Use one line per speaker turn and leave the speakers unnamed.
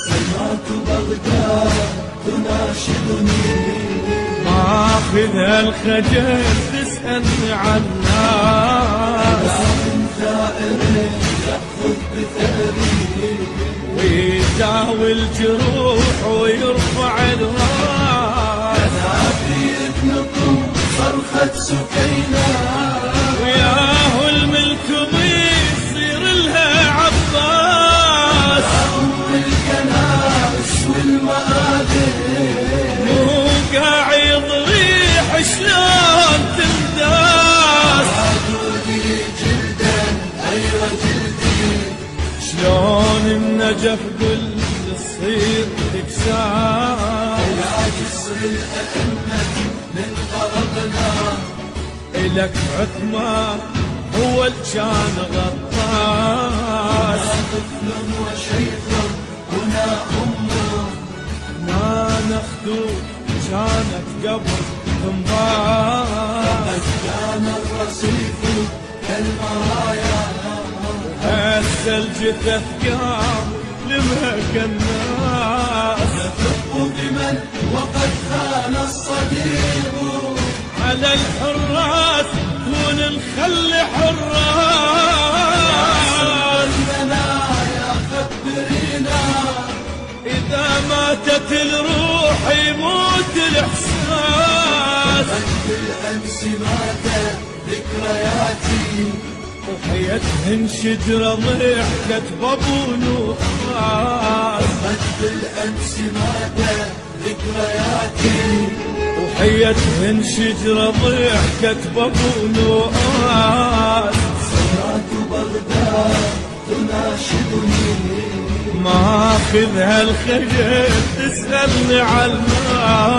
سمعت بغداد تناشدني،
ماخذها الخجل تسألني عن الناس،
من ثائر يأخذ بثأري،
ويداوي الجروح ويرفع الراس.
نادي ابن طم صرخة سكينة،
وياه الملك بيصير لها عباس،
الكنائس والمآذن،
مو قاعد ضريح شلون تنداس.
عدودي جلدا أيوة جلدي،
شلون النجف قل تصير تكساس.
يا جسر الأئمة من غربنا،
إلك عثمان هو اللي كان غطاس.
طفل وشيخ هنا أمه،
ما نخدو كانت قبل تنباس.
كان الرصيف كالمرايا،
هسه الجثث قام لمهك الناس.
يدق بمن وقد خان الصديق،
على الحراس كون نخلي حراس.
المنايا خبرينا،
إذا ماتت الروح يموت الإحساس.
بالأمس ماتت ذكرياتي،
وحيتهن شجرة ضحكت بابو نواس.
بالأمس ماتت ذكرياتي،
وحيتهن شجرة ضحكت بابو نواس.
سمعت بغداد تناشدني،
ماخذها الخجل تسألني عن الناس.